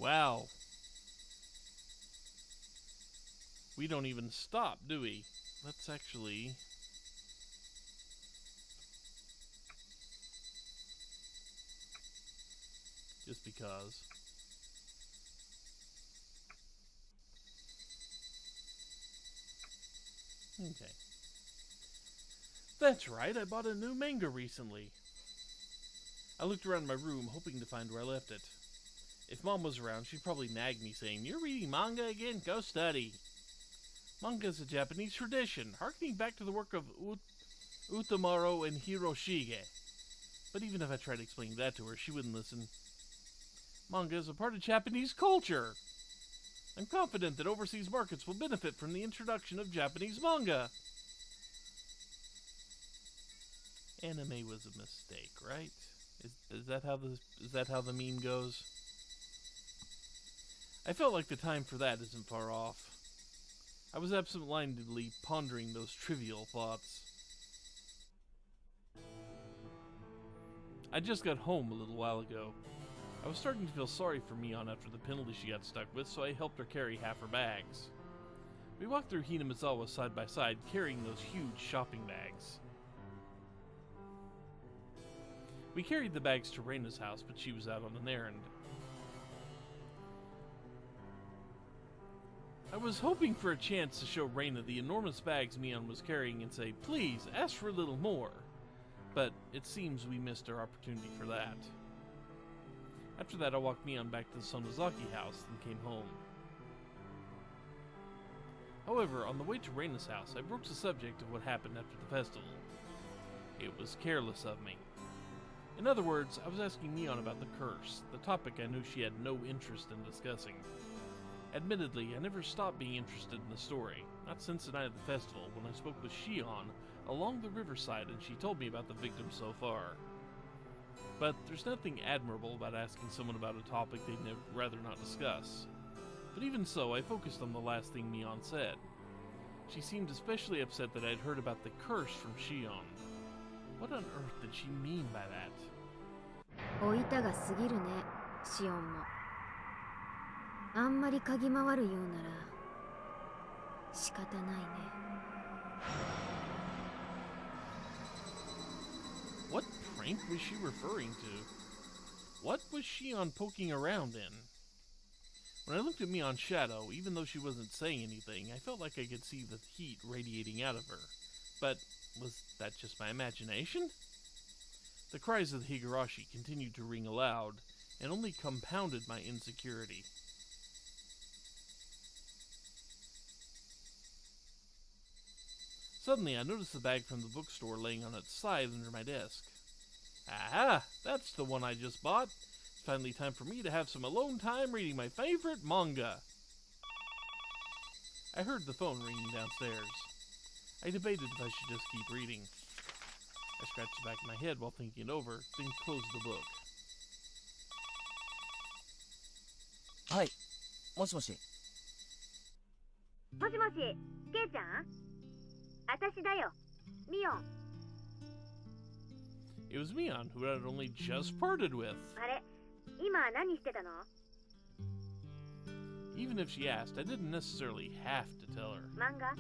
Wow. We don't even stop, do we? Let's actually... just because. Okay. That's right, I bought a new manga recently. I looked around my room, hoping to find where I left it. If Mom was around, she'd probably nag me, saying, "You're reading manga again? Go study." Manga is a Japanese tradition, harkening back to the work of Utamaro and Hiroshige. But even if I tried explaining that to her, she wouldn't listen. Manga is a part of Japanese culture. I'm confident that overseas markets will benefit from the introduction of Japanese manga. Anime was a mistake, right? Is that how the meme goes? I felt like the time for that isn't far off. I was absent-mindedly pondering those trivial thoughts. I just got home a little while ago. I was starting to feel sorry for Mion after the penalty she got stuck with, so I helped her carry half her bags. We walked through Hinamizawa side by side, carrying those huge shopping bags. We carried the bags to Reina's house, but she was out on an errand. I was hoping for a chance to show Reina the enormous bags Mion was carrying and say, "Please, ask for a little more." But it seems we missed our opportunity for that. After that, I walked Mion back to the Sonozaki house and came home. However, on the way to Reina's house, I broached the subject of what happened after the festival. It was careless of me. In other words, I was asking Mion about the curse, the topic I knew she had no interest in discussing. Admittedly, I never stopped being interested in the story, not since the night of the festival when I spoke with Shion along the riverside and she told me about the victims so far. But there's nothing admirable about asking someone about a topic they'd rather not discuss. But even so, I focused on the last thing Mion said. She seemed especially upset that I'd heard about the curse from Shion. What on earth did she mean by that? おいたが過ぎるね、シオンも。あんまり嗅ぎ回るようなら仕方ないね。What prank was she referring to? What was Shion poking around in? When I looked at Mion's shadow, even though she wasn't saying anything, I felt like I could see the heat radiating out of her. But was that just my imagination? The cries of the Higurashi continued to ring aloud, and only compounded my insecurity. Suddenly, I noticed the bag from the bookstore laying on its side under my desk. Aha! That's the one I just bought. It's finally time for me to have some alone time reading my favorite manga. I heard the phone ringing downstairs. I debated if I should just keep reading. I scratched the back of my head while thinking it over, then closed the book. Hi. もしもし。もしもし、ケイちゃん？私だよ、ミオン。It was Mion, who I had only just parted with. あれ、今何してたの？ Even if she asked, I didn't necessarily have to tell her. 漫画？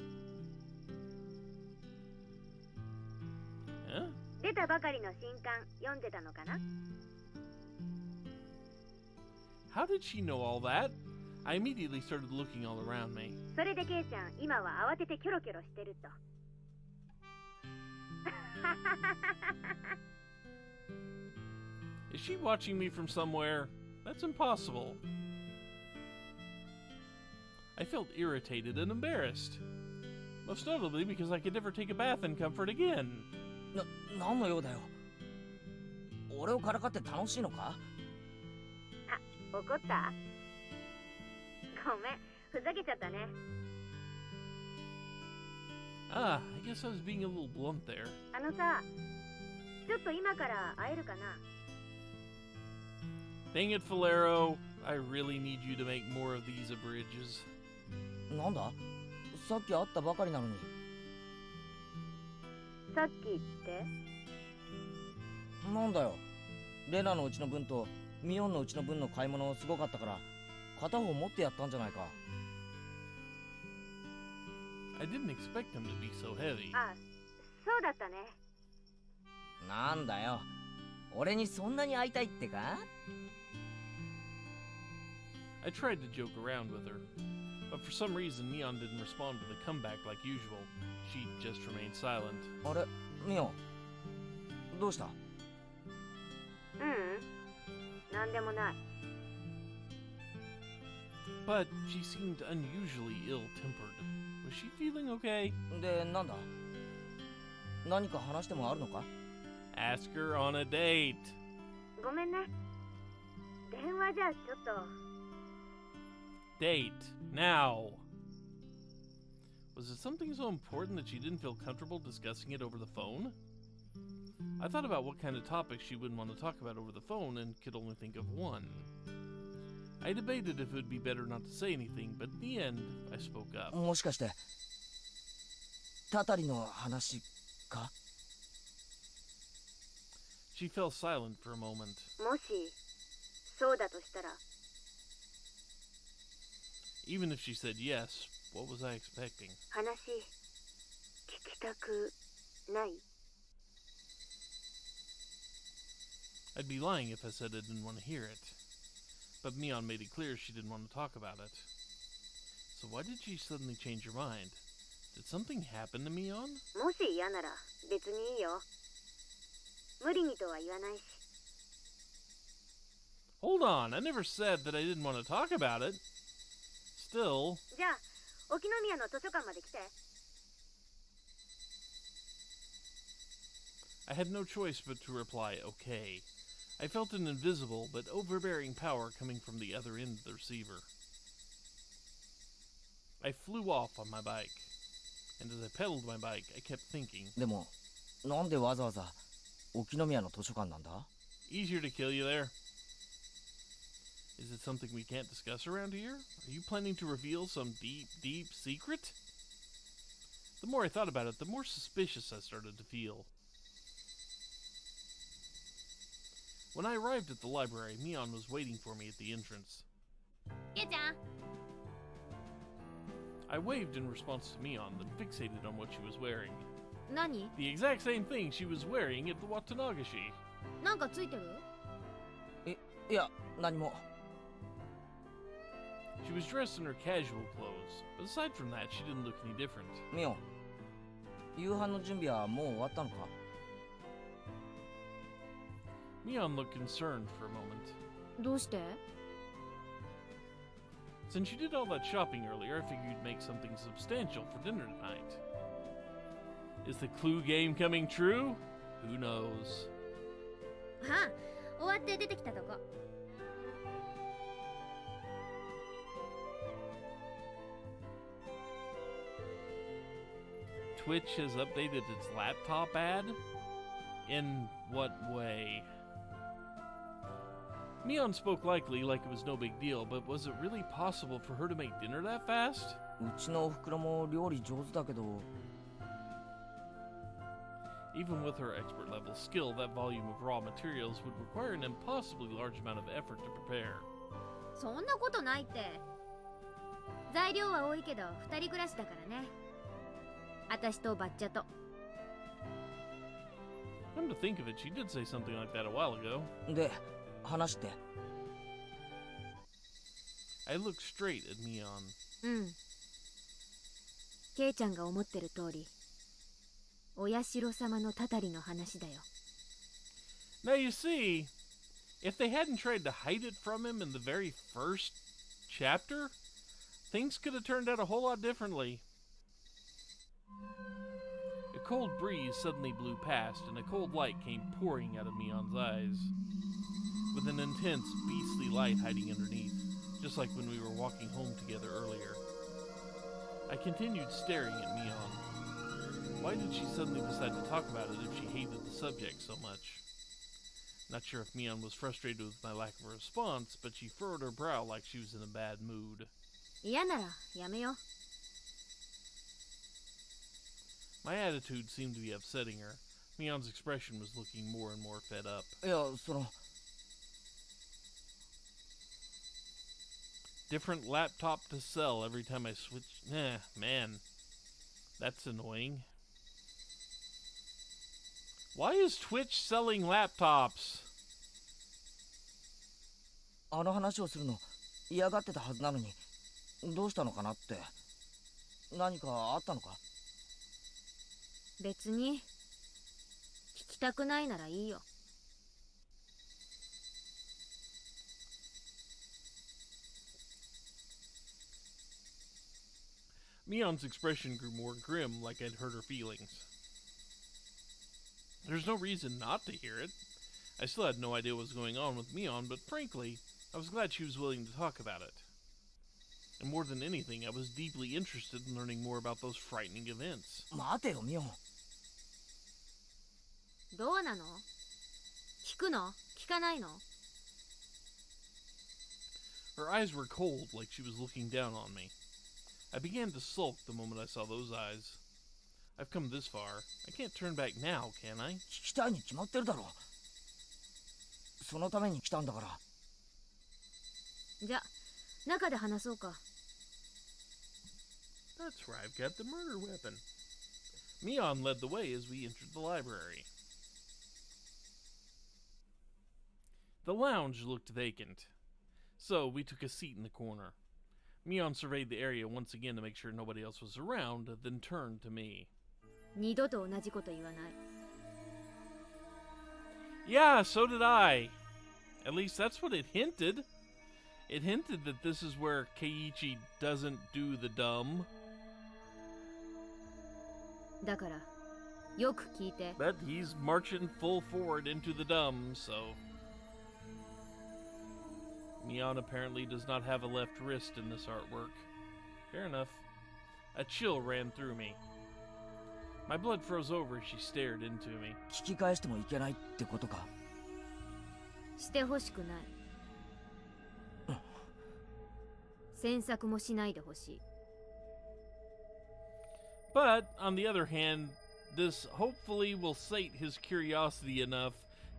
Huh? 出たばかりの新刊読んでたのかな？ How did she know all that? I immediately started looking all around me. それでケイちゃん、今は慌ててキョロキョロしてると。Is she watching me from somewhere? That's impossible. I felt irritated and embarrassed. Most notably because I could never take a bath in comfort again. なんの用だよ。俺をからかって楽しいのか？あ、怒った？ごめん、ふざけちゃったね。Ah, I guess I was being a little blunt there. あのさ、ちょっと今から会えるかな？ Dang it, Falero. I really need you to make more of these abridges. なんだ？さっき会ったばかりなのに。さっきってなんだよ。レナのうちの分とミオンのうちの分の買い物すごかったから片方持ってやったんじゃないか。 I didn't expect them to be so heavy. あ、そうだったね。なんだよ、俺にそんなに会いたいってか？ I tried to joke around with her, but for some reason Neon didn't respond to the comeback like usual. She just remained silent. あれ、ミオ、どうした？なんでもない。But she seemed unusually ill-tempered. Was she feeling okay? で、なんだ？何か話してもあるのか？ Ask her on a date. ごめんね。電話じゃちょっと。Date. Now. Was it something so important that she didn't feel comfortable discussing it over the phone? I thought about what kind of topics she wouldn't want to talk about over the phone and could only think of one. I debated if it would be better not to say anything, but in the end, I spoke up. もしかして、タタリの話か？ She fell silent for a moment. もし、そうだとしたら。Even if she said yes, what was I expecting? 話、聞きたくない？ I'd be lying if I said I didn't want to hear it. But Mion made it clear she didn't want to talk about it. So why did she suddenly change her mind? Did something happen to Mion? もし嫌なら別にいいよ。無理にとは言わないし。Hold on, I never said that I didn't want to talk about it. Still... じゃあ、沖宮の図書館まで来て。I had no choice but to reply, okay. I felt an invisible but overbearing power coming from the other end of the receiver. I flew off on my bike, and as I pedaled my bike, I kept thinking. でも、なんでわざわざ沖宮の図書館なんだ？ Easier to kill you there. Is it something we can't discuss around here? Are you planning to reveal some deep, deep secret? The more I thought about it, the more suspicious I started to feel. When I arrived at the library, Mion was waiting for me at the entrance. Ke-chan! I waved in response to Mion, then fixated on what she was wearing. 何？ The exact same thing she was wearing at the Watanagashi. なんかついてる？いや、何も。 She was dressed in her casual clothes, but aside from that, she didn't look any different. ミオ、夕飯の準備はもう終わったのか？ Mion looked concerned for a moment. どうして？ Since you did all that shopping earlier, I figured you'd make something substantial for dinner tonight. Is the clue game coming true? Who knows? はあ、終わって出てきたとこ。Twitch has updated its laptop ad? In what way? Mion spoke likely like it was no big deal, but was it really possible for her to make dinner that fast? うちのおふくろも料理上手だけど。 Even with her expert level skill, that volume of raw materials would require an impossibly large amount of effort to prepare. そんなことないって。材料は多いけど二人暮らしだからね。私とバッチャと。Come to think of it, she did say something like that a while ago. で、話して。 I looked straight at Mion. うん。ケイちゃんが思ってる通り、お社様のたたりの話だよ。 Now you see, if they hadn't tried to hide it from him in the very first chapter, things could have turned out a whole lot differently. A cold breeze suddenly blew past, and a cold light came pouring out of Mion's eyes, with an intense, beastly light hiding underneath, just like when we were walking home together earlier. I continued staring at Mion. Why did she suddenly decide to talk about it if she hated the subject so much? Not sure if Mion was frustrated with my lack of a response, but she furrowed her brow like she was in a bad mood. 嫌ならやめよ。 My attitude seemed to be upsetting her. Mion's expression was looking more and more fed up. いや、その。Different laptop to sell every time I switch. Man. That's annoying. Why is Twitch selling laptops? あの話をするの嫌がってたはずなのに、どうしたのかなって。何かあったのか？別に聞きたくないならいいよ。Mion's expression grew more grim, like I'd hurt her feelings. There's no reason not to hear it. I still had no idea what was going on with Mion, but frankly, I was glad she was willing to talk about it. And more than anything, I was deeply interested in learning more about those frightening events. 待てよ、ミオン。どうなの？聞くの？聞かないの？ Her eyes were cold, like she was looking down on me. I began to sulk the moment I saw those eyes. I've come this far. I can't turn back now, can I? 聞きたいに決まってるだろ。そのために来たんだから。じゃ、中で話そうか。That's where I've got the murder weapon. Mion led the way as we entered the library. The lounge looked vacant, so we took a seat in the corner. Mion surveyed the area once again to make sure nobody else was around, then turned to me. 二度と同じこと言わない。Yeah, so did I. At least that's what it hinted. It hinted that this is where Keiichi doesn't do the dumb. だから、よく聞いて。But he's marching full forward into the dumb, so... Mion apparently does not have a left wrist in this artwork. Fair enough. A chill ran through me. My blood froze over as she stared into me. 聞き返してもいけないってことか。してほしくない。詮索もしないでほしい。But, on the other hand, this hopefully will sate his curiosity enough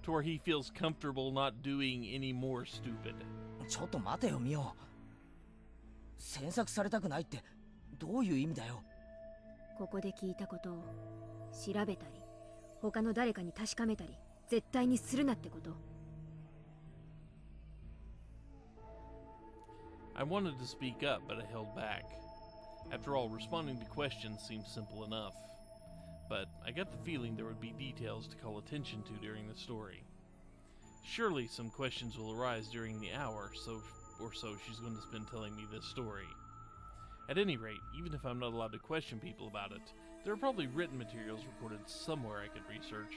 to where he feels comfortable not doing any more stupid. ちょっと待てよ、ミオ。詮索されたくないってどういう意味だよ。ここで聞いたことを調べたり、他の誰かに確かめたり、絶対にするなってこと。I wanted to speak up, but I held back. After all, responding to questions seemed simple enough. But I got the feeling there would be details to call attention to during the story. Surely some questions will arise during the hour or so she's going to spend telling me this story. At any rate, even if I'm not allowed to question people about it, there are probably written materials recorded somewhere I could research.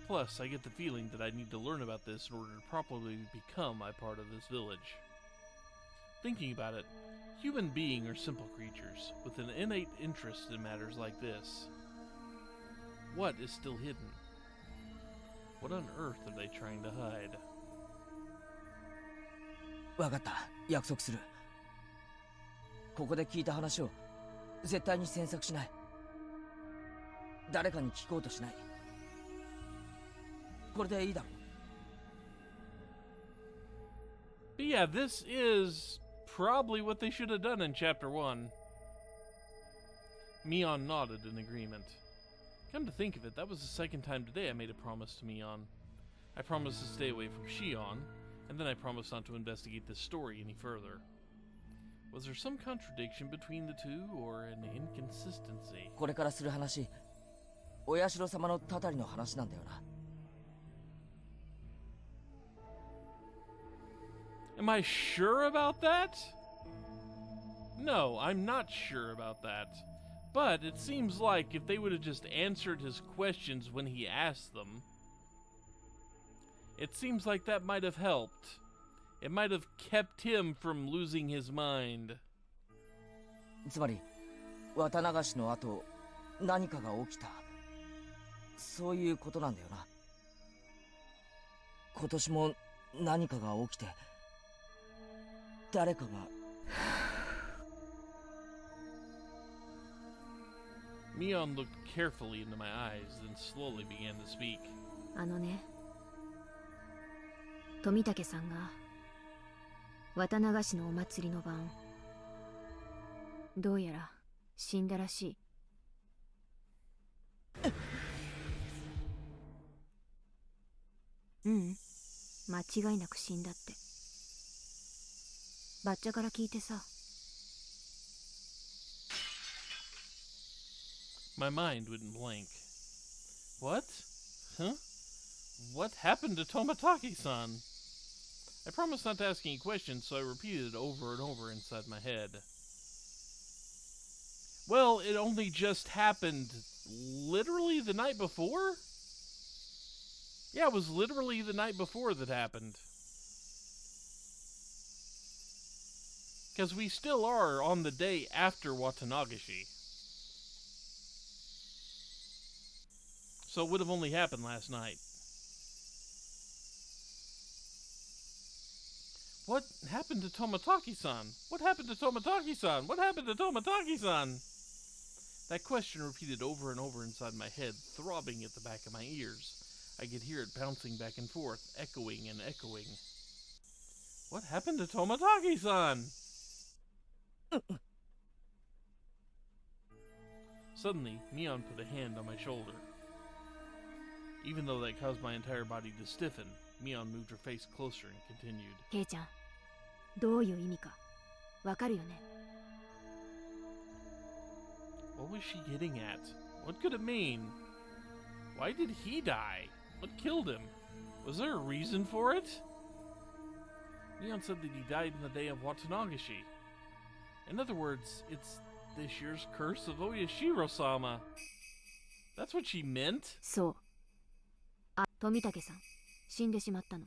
Plus, I get the feeling that I need to learn about this in order to properly become a part of this village. Thinking about it, human beings are simple creatures with an innate interest in matters like this. What is still hidden? What on earth are they trying to hide? わかった、約束する。ここで聞いた話を絶対に詮索しない。誰かに聞こうとしない。これでいいだろう。 But yeah, this is probably what they should have done in Chapter 1. Mion nodded in agreement. Come to think of it, that was the second time today I made a promise to Mion. I promised to stay away from Shion, and then I promised not to investigate this story any further. Was there some contradiction between the two, or an inconsistency? これからする話、お社様のたたりの話なんだよな。Am I sure about that? No, I'm not sure about that. But it seems like if they would have just answered his questions when he asked them, it seems like that might have helped. It might have kept him from losing his mind. つまり、綿流しの後、何かが起きた。そういうことなんだよな。今年も何かが起きて、誰かが。Mion looked carefully into my eyes, then slowly began to speak. あのね、富武さんが綿流しのお祭りの晩、どうやら死んだらしい。うん、間違いなく死んだって。バッチャから聞いてさ。My mind went blank. What? Huh? What happened to Tomataki-san? I promised not to ask any questions, so I repeated it over and over inside my head. Well, it only just happened literally the night before? Yeah, it was literally the night before that happened. Because we still are on the day after Watanagashi. So it would have only happened last night. What happened to Tomataki-san? What happened to Tomataki-san? What happened to Tomataki-san? That question repeated over and over inside my head, throbbing at the back of my ears. I could hear it bouncing back and forth, echoing and echoing. What happened to Tomataki-san? Suddenly, Mion put a hand on my shoulder. Even though that caused my entire body to stiffen, Mion moved her face closer and continued. ケイちゃん、どういう意味かわかるよね。What was she getting at? What could it mean? Why did he die? What killed him? Was there a reason for it? Mion said that he died on the day of Watanagashi. In other words, it's this year's curse of Oyashiro-sama. That's what she meant? そう。あ、富武さん、死んでしまったの。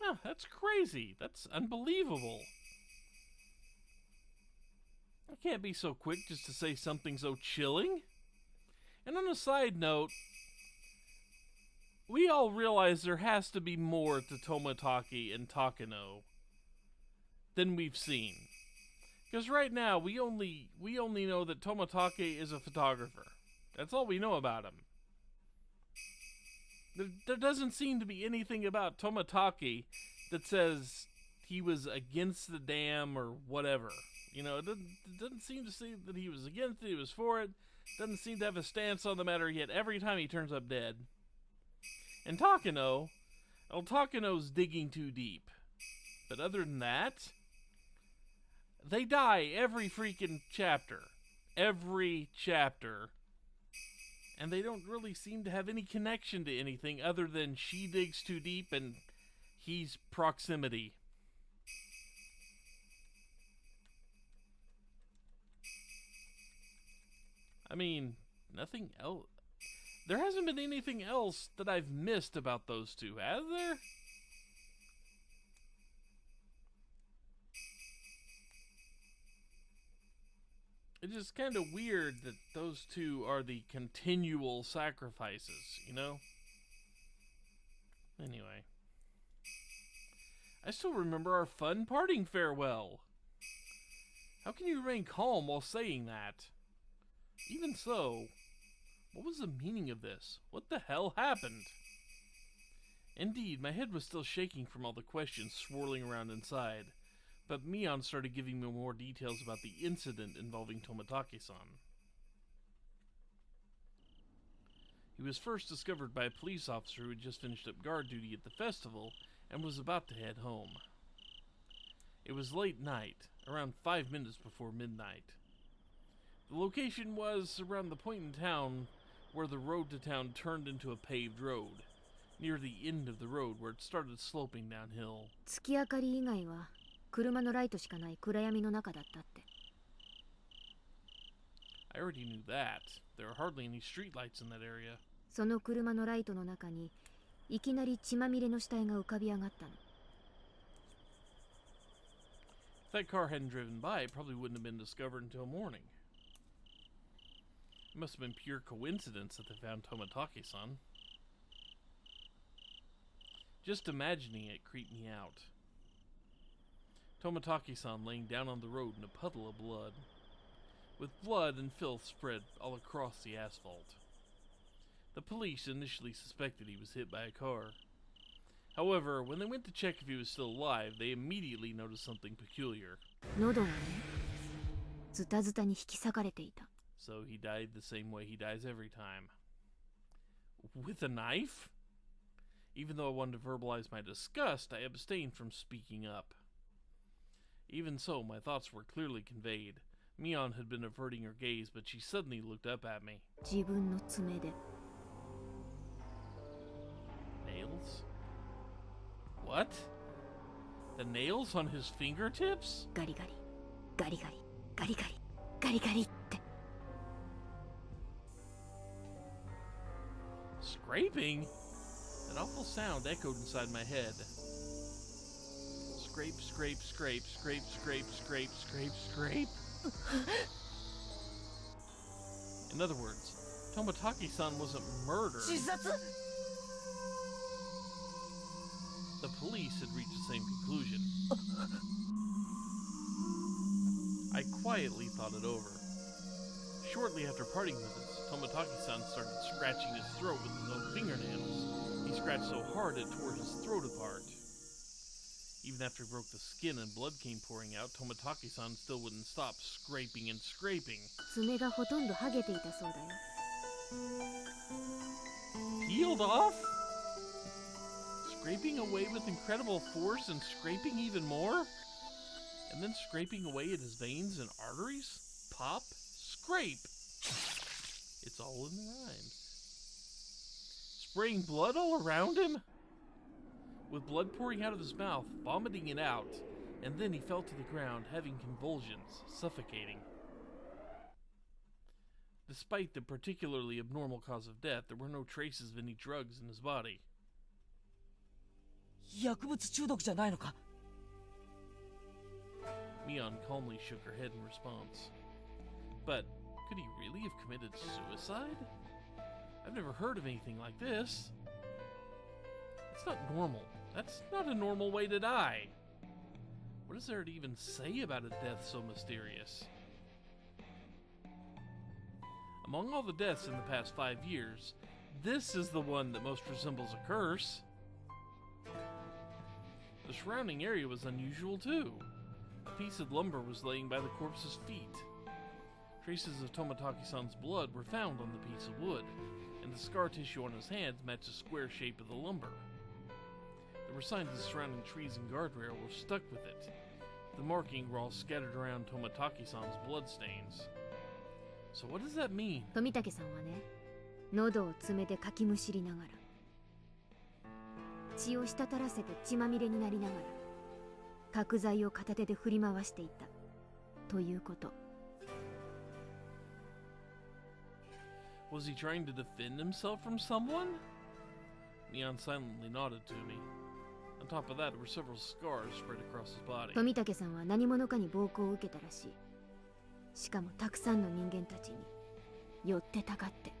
Oh, that's crazy. That's unbelievable. I can't be so quick just to say something so chilling. And on a side note, we all realize there has to be more to Tomataki and Takano than we've seen. Because right now, we only know that Tomataki is a photographer. That's all we know about him. There doesn't seem to be anything about Tomataki that says he was against the dam or whatever. You know, it doesn't seem to say that he was against it, he was for it. Doesn't seem to have a stance on the matter yet every time he turns up dead. And Takano, well, Takano's digging too deep. But other than that, they die every freaking chapter. Every chapter. And they don't really seem to have any connection to anything other than she digs too deep and he's proximity. I mean, nothing else. There hasn't been anything else that I've missed about those two, has there? It's just kind of weird that those two are the continual sacrifices, you know? Anyway. I still remember our fun parting farewell. How can you remain calm while saying that? Even so, what was the meaning of this? What the hell happened? Indeed, my head was still shaking from all the questions swirling around inside, but Mion started giving me more details about the incident involving Tomataki-san. He was first discovered by a police officer who had just finished up guard duty at the festival and was about to head home. It was late night, around 5 minutes before midnight. The location was around the point in town where the road to town turned into a paved road, near the end of the road where it started sloping downhill. 月明かり以外は車のライトしかない暗闇の中だったって。I already knew that. There are hardly any streetlights in that area. その車のライトの中にいきなり血まみれの死体が浮かび上がったの。If that car hadn't driven by, it probably wouldn't have been discovered until morning. It must have been pure coincidence that they found Tomataki-san. Just imagining it creeped me out. Tomataki-san laying down on the road in a puddle of blood, with blood and filth spread all across the asphalt. The police initially suspected he was hit by a car. However, when they went to check if he was still alive, they immediately noticed something peculiar. 喉がね、ズタズタに引き裂かれていた。So he died the same way he dies every time. With a knife? Even though I wanted to verbalize my disgust, I abstained from speaking up. Even so, my thoughts were clearly conveyed. Mion had been averting her gaze, but she suddenly looked up at me. 自分の爪で。Nails? What? The nails on his fingertips? ガリガリ、ガリガリ、ガリガリ、ガリガリって。Scraping? An awful sound echoed inside my head. Scrape, scrape, scrape, scrape, scrape, scrape, scrape, scrape. In other words, Tomotaki-san wasn't murdered. 自殺 The police had reached the same conclusion. I quietly thought it over. Shortly after parting with us, Tomotaki-san started scratching his throat with his own fingernails. He scratched so hard it tore his throat apart. Even after he broke the skin and blood came pouring out, Tomotaki-san still wouldn't stop scraping and scraping. 爪がほとんど剥げていたそうだよ。Peeled off? Scraping away with incredible force and scraping even more? And then scraping away at his veins and arteries? Pop, scrape. It's all in the rhymes. Spraying blood all around him? With blood pouring out of his mouth, vomiting it out, and then he fell to the ground, having convulsions, suffocating. Despite the particularly abnormal cause of death, there were no traces of any drugs in his body. 薬物中毒じゃないのか Mion calmly shook her head in response. But could he really have committed suicide? I've never heard of anything like this. It's not normal. That's not a normal way to die. What is there to even say about a death so mysterious? Among all the deaths in the past 5 years, this is the one that most resembles a curse. The surrounding area was unusual too. A piece of lumber was laying by the corpse's feet. Traces of Tomotaki-san's blood were found on the piece of wood, and the scar tissue on his hands matched the square shape of the lumber. There were signs the surrounding trees and guardrail were stuck with it. The markings were all scattered around Tomotaki-san's bloodstains. So what does that mean? 富武さんはね、喉を爪でかきむしりながら、血を滴らせて血まみれになりながら、角材を片手で振り回していたということ。Was he trying to defend himself from someone? Mion silently nodded to me. On top of that, there were several scars spread across his body. 富武さんは何者かに暴行を受けたらしい。しかもたくさんの人間たちに寄ってたかって。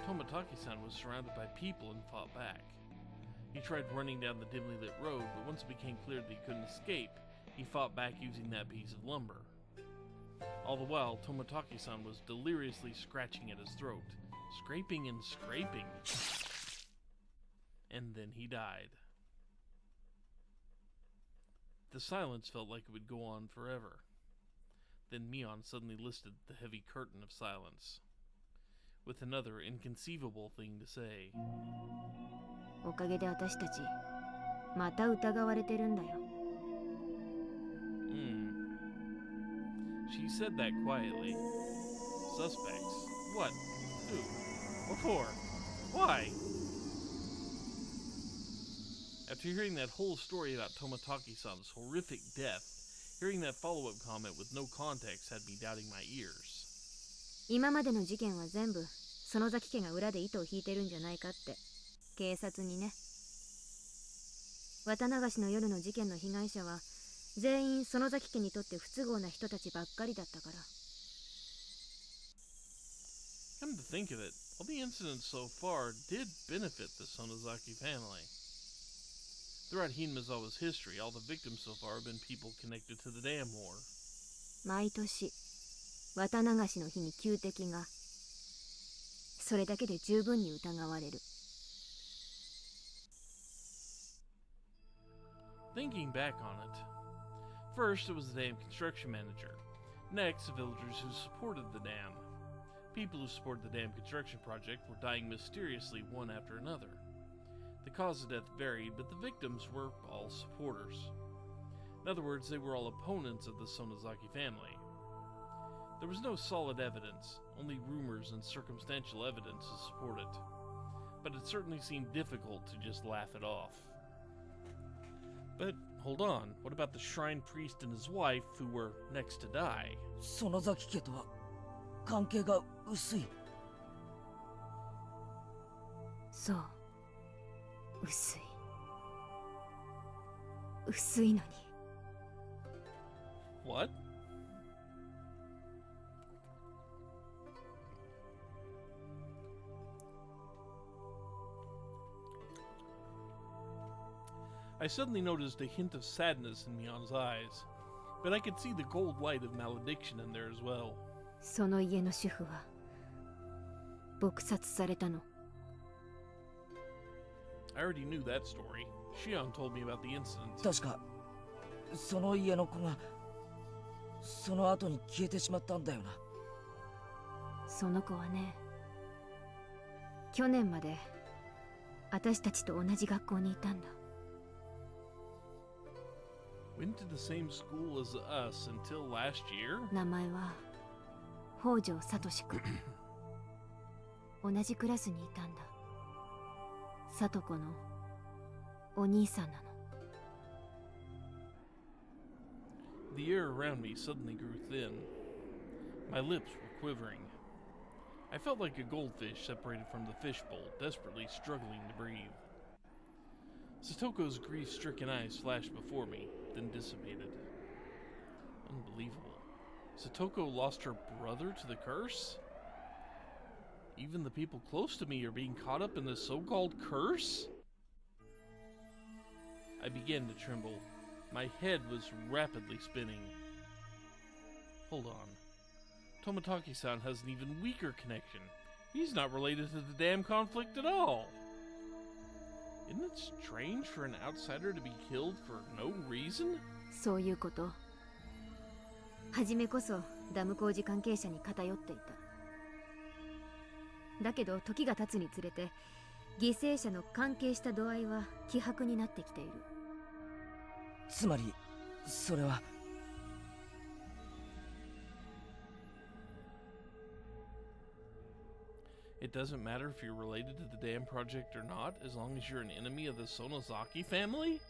Tomotaki-san was surrounded by people and fought back. He tried running down the dimly lit road, but once it became clear that he couldn't escape, he fought back using that piece of lumber. All the while, Tomotaki-san was deliriously scratching at his throat, scraping and scraping. And then he died. The silence felt like it would go on forever. Then Mion suddenly lifted the heavy curtain of silence, with another inconceivable thing to say. おかげで私たちまた疑われてるんだよ。She said that quietly. Suspects? What? Who? What for? Why? After hearing that whole story about Tomotaki-san's horrific death, hearing that follow-up comment with no context had me doubting my ears. 今までの事件は全部園崎家が裏で糸を引いてるんじゃないかって警察にね。綿流しの夜の事件の被害者は全員園崎家にとって不都合な人たちばっかりだったから。Come to think of it, all the incidents so far did benefit the Sonozaki family. Throughout Hinmazawa's history, all the victims so far have been people connected to the dam war. 毎年綿流しの日に旧敵がそれだけで十分に疑われる。Thinking back on it, first it was the dam construction manager. Next, the villagers who supported the dam. People who supported the dam construction project were dying mysteriously one after another. The cause of death varied, but the victims were all supporters. In other words, they were all opponents of the Sonozaki family. There was no solid evidence, only rumors and circumstantial evidence to support it. But it certainly seemed difficult to just laugh it off. But hold on, what about the shrine priest and his wife who were next to die? 園崎家とは関係が薄い。そう、薄い。薄いのに。What? I suddenly noticed a hint of sadness in Mion's eyes, but I could see the gold light of malediction in there as well. その家の主婦は撲殺されたの。I already knew that story. Shion told me about the incident. 確かその家の子がその後に消えてしまったんだよな。その子はね、去年まで私たちと同じ学校にいたんだ。Went to the same school as us until last year? 名前は北条聡君。同じクラスにいたんだ。聡子のお兄さんなの。The air around me suddenly grew thin. My lips were quivering. I felt like a goldfish separated from the fishbowl, desperately struggling to breathe. Satoko's grief-stricken eyes flashed before me, then dissipated. Unbelievable. Satoko lost her brother to the curse? Even the people close to me are being caught up in this so-called curse? I began to tremble. My head was rapidly spinning. Hold on. Tomotaki-san has an even weaker connection. He's not related to the damn conflict at all. Isn't it strange for an outsider to be killed for no reason? そういうこと。初めこそダム工事関係者に偏っていた。だけど時が経つにつれて犠牲者の関係した度合いは希薄になってきている。つまりそれは。It doesn't matter if you're related to the dam project or not, as long as you're an enemy of the Sonozaki family?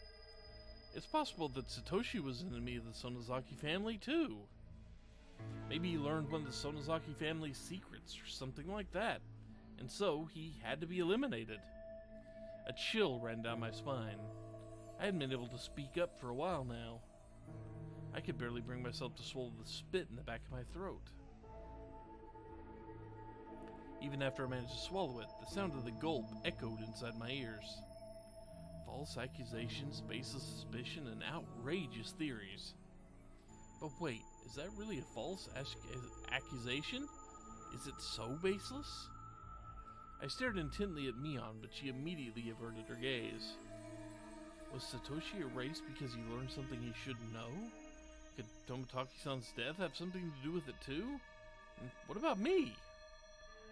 It's possible that Satoshi was an enemy of the Sonozaki family too. Maybe he learned one of the Sonozaki family's secrets or something like that, and so he had to be eliminated. A chill ran down my spine. I hadn't been able to speak up for a while now. I could barely bring myself to swallow the spit in the back of my throat. Even after I managed to swallow it, the sound of the gulp echoed inside my ears. False accusations, baseless suspicion, and outrageous theories. But wait, is that really a false accusation? Is it so baseless? I stared intently at Mion, but she immediately averted her gaze. Was Satoshi erased because he learned something he shouldn't know? Could Tomotaki-san's death have something to do with it too? And what about me?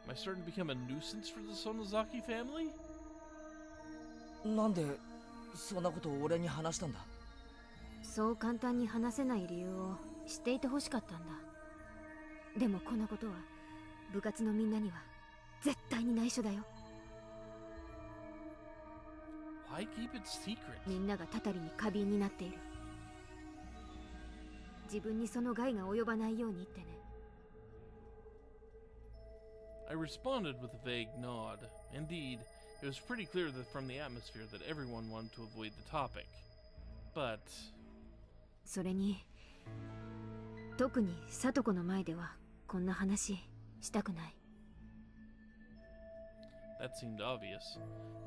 Am I starting to become a nuisance for the Sonozaki family? なんでそんなことを俺に話したんだ。そう簡単に話せない理由を知っていてほしかったんだ。でもこんなことは部活のみんなには絶対に内緒だよ。Why keep it secret? みんながたたりに過敏になっている。自分にその害が及ばないようにってね。I responded with a vague nod. Indeed, it was pretty clear that from the atmosphere that everyone wanted to avoid the topic. But... それに、特に聡子の前ではこんな話したくない。That seemed obvious.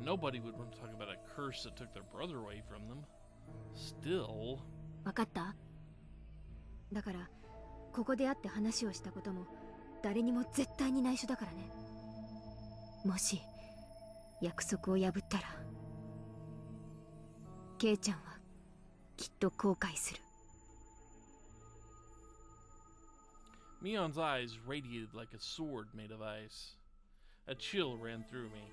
Nobody would want to talk about a curse that took their brother away from them. Still... わかった？だから、ここで会って話をしたことも誰にも絶対に内緒だからね。もし約束を破ったら、ケイちゃんはきっと後悔する。 Mion's eyes radiated like a sword made of ice. A chill ran through me.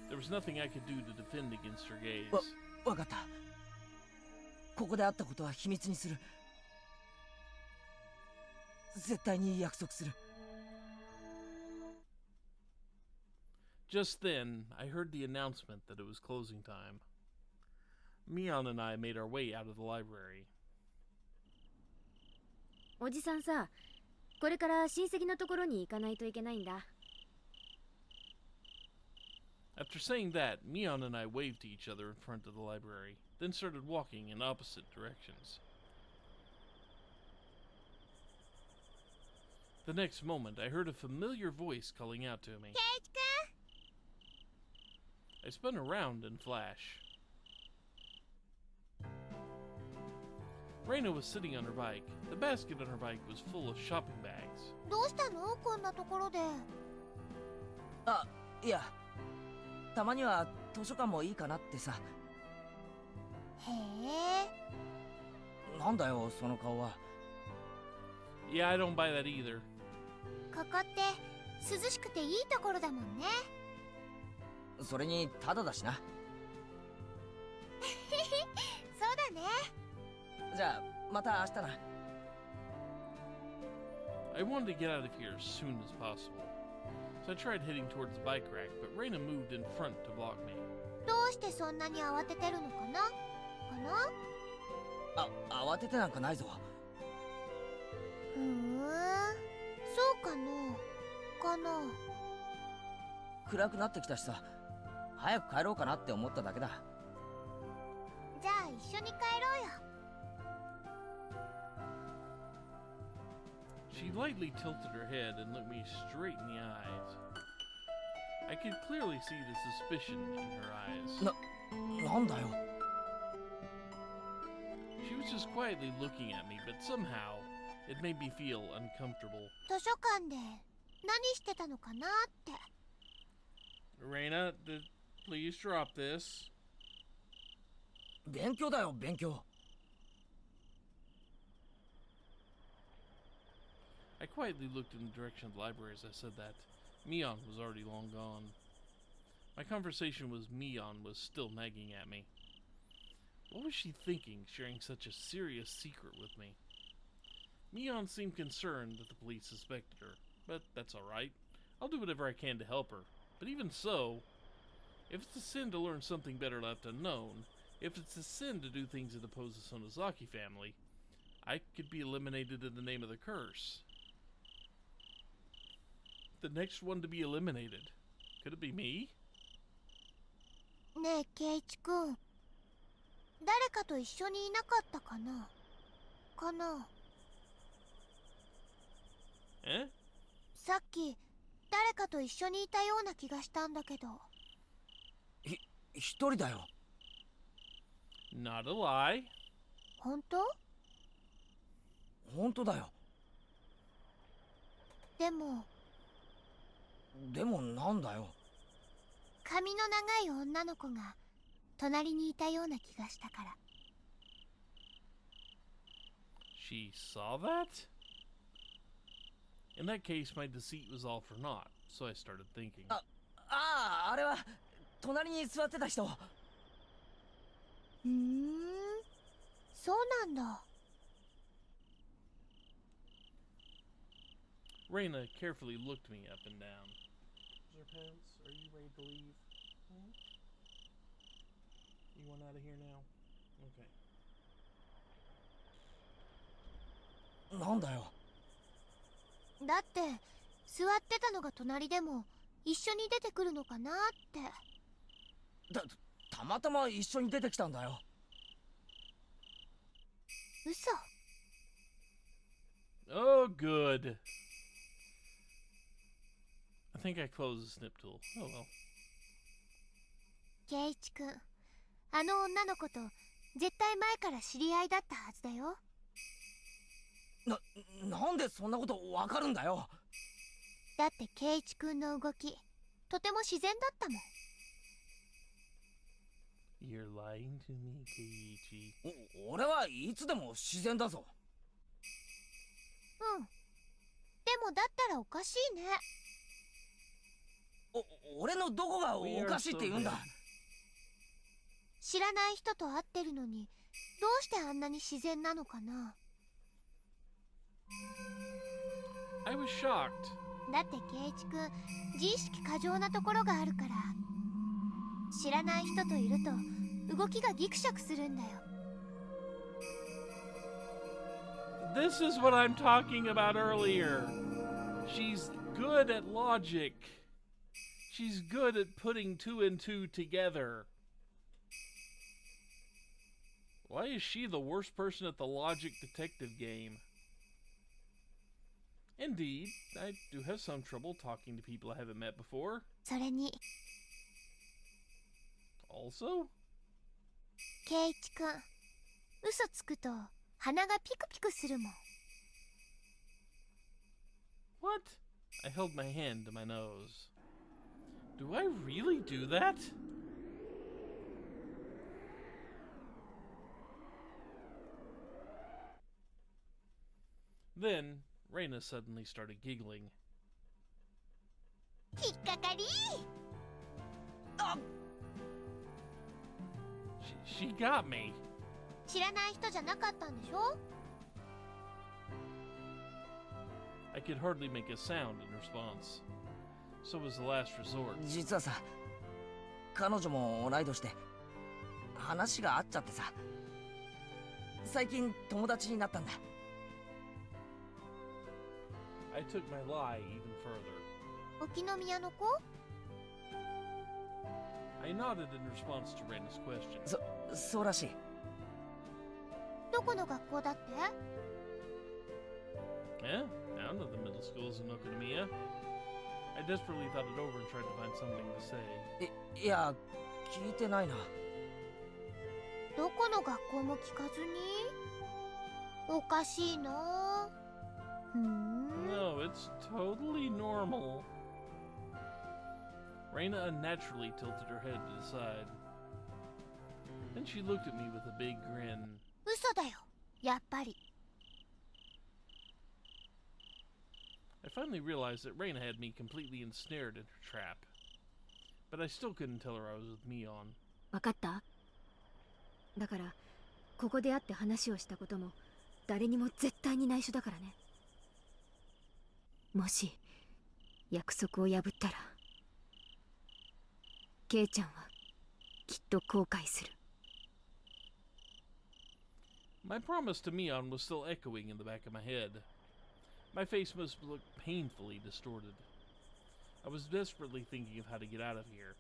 There was nothing I could do to defend against her gaze. わかった。ここであったことは秘密にする。絶対に約束する。Just then, I heard the announcement that it was closing time. Mion and I made our way out of the library. おじさんさ、これから親戚のところに行かないといけないんだ。 After saying that, Mion and I waved to each other in front of the library, then started walking in opposite directions. The next moment, I heard a familiar voice calling out to me. I spun around in flash. Reina was sitting on her bike. The basket on her bike was full of shopping bags. どうしたのこんなところで。あ、いや、たまには図書館もいいかなってさ。へえ。なんだよ、その顔は。Yeah, I don't buy that either. ここって涼しくていいところだもんね。それにタダだしな。そうだね。じゃあまた明日な。I wanted to get out of here as soon as possible, so I tried heading towards the bike rack, but Reina moved in front to block me. どうしてそんなに慌ててるのかな慌ててなんかないぞ。ふーん、そうかな暗くなってきたしさ、早く帰ろうかなって思っただけだ。じゃあ一緒に帰ろうよ。She lightly tilted her head and looked me straight in the eyes. I could clearly see the suspicion in her eyes. なんだよ。She was just quietly looking at me, but somehow it made me feel uncomfortable. 図書館で何してたのかなって。Reina, please drop this. 勉強だよ、勉強。I quietly looked in the direction of the library as I said that. Mion was already long gone. My conversation with Mion was still nagging at me. What was she thinking, sharing such a serious secret with me? Mion seemed concerned that the police suspected her, but that's alright. I'll do whatever I can to help her. But even so, if it's a sin to learn something better left unknown, if it's a sin to do things that oppose the Sonozaki family, I could be eliminated in the name of the curse. The next one to be eliminated. Could it be me? ねえケイチくん、誰かと一緒にいなかったかなEh? さっき誰かと一緒にいたような気がしたんだけど。一人だよ。Not a lie. 本当？本当だよ。でもなんだよ。髪の長い女の子が隣にいたような気がしたから。She saw that? In that case, my deceit was all for naught, so I started thinking. あれは隣に座ってた人。そうなんだ。Reina carefully looked me up and down. Sir Pence, are you ready to leave? You want out of here now? Okay. なんだよ。だって座ってたのが隣でも一緒に出てくるのかなって。たまたま一緒に出てきたんだよ。嘘。Oh, good. I think I closed the snip tool. Oh well. ケイチくん、あの女の子と絶対前から知り合いだったはずだよ。なんでそんなことわかるんだよ。だってケイチくんの動きとても自然だったもん。You're lying to me, Keiichi. 俺はいつでも自然だぞ。うん。でもだったらおかしいね。俺のどこがおかしいって言うんだ。知らない人と会ってるのにどうしてあんなに自然なのかな。I was shocked. だって圭一くん自意識過剰なところがあるから。知らない人といると動きがギクシャクするんだよ。This is what I'm talking about earlier. She's good at logic. She's good at putting two and two together. Why is she the worst person at the logic detective game? Indeed, I do have some trouble talking to people I haven't met before. それに Also? 圭一くん嘘つくと鼻がピクピクするもん。What? I held my hand to my nose. Do I really do that? Then, Reina suddenly started giggling. 引っかかりShe got me. 知らない人じゃなかったんでしょ。 I could hardly make a sound in response. So was the last resort. 実はさ、彼女も同い年で話が合っちゃってさ、最近友達になったんだ。I took my lie even further. 沖宮の子？ I nodded in response to Reina's question. そうらしい。どこの学校だって？ Eh? None of the middle schools in Oknomiya. I desperately thought it over and tried to find something to say. いや、聞いてないな。どこの学校も聞かずに？おかしいな。No, it's totally normal. Reina unnaturally tilted her head to the side. Then she looked at me with a big grin. 嘘だよ、やっぱり。I finally realized that Reina had me completely ensnared in her trap. But I still couldn't tell her I was with Mion. わかった？だからここで会って話をしたことも誰にも絶対に内緒だからね。もし約束を破ったらケイちゃんはきっと後悔する。My promise to Mion was still echoing in the back of my head. My face must look painfully distorted. I was desperately thinking of how to get out of here.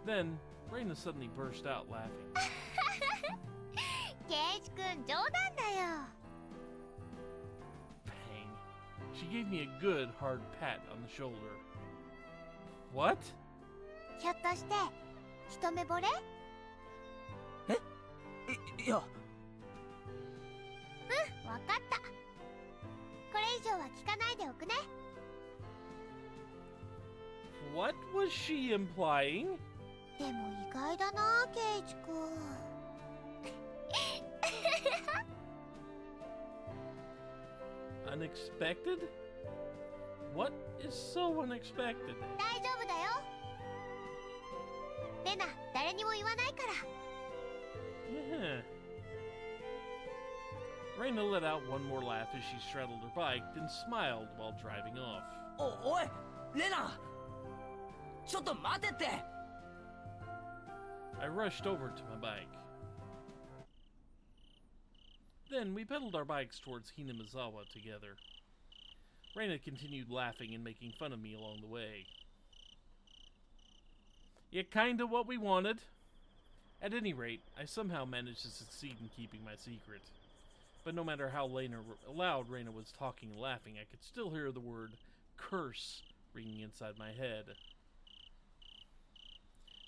Then, Reina suddenly burst out laughing. ケイチくん冗談だよ。 Bang. She gave me a good hard pat on the shoulder. What? ひょっとして一目惚れ？いや。わかった。これ以上は聞かないでおくね。 What was she implying? でも意外だな、ケイチくん。Unexpected? What is so unexpected? 大丈夫だよ。レナ、誰にも言わないから。 Yeah. Reina let out one more laugh as she straddled her bike, then smiled while driving off. おい、レナ、ちょっと待てって。I rushed over to my bike. Then we pedaled our bikes towards Hinamizawa together. Reina continued laughing and making fun of me along the way. Yeah, kinda what we wanted. At any rate, I somehow managed to succeed in keeping my secret. But no matter how loud Reina was talking and laughing, I could still hear the word curse ringing inside my head.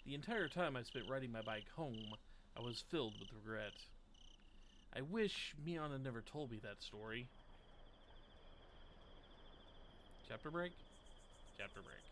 The entire time I spent riding my bike home, I was filled with regret. I wish Mion had never told me that story. Chapter break? Chapter break.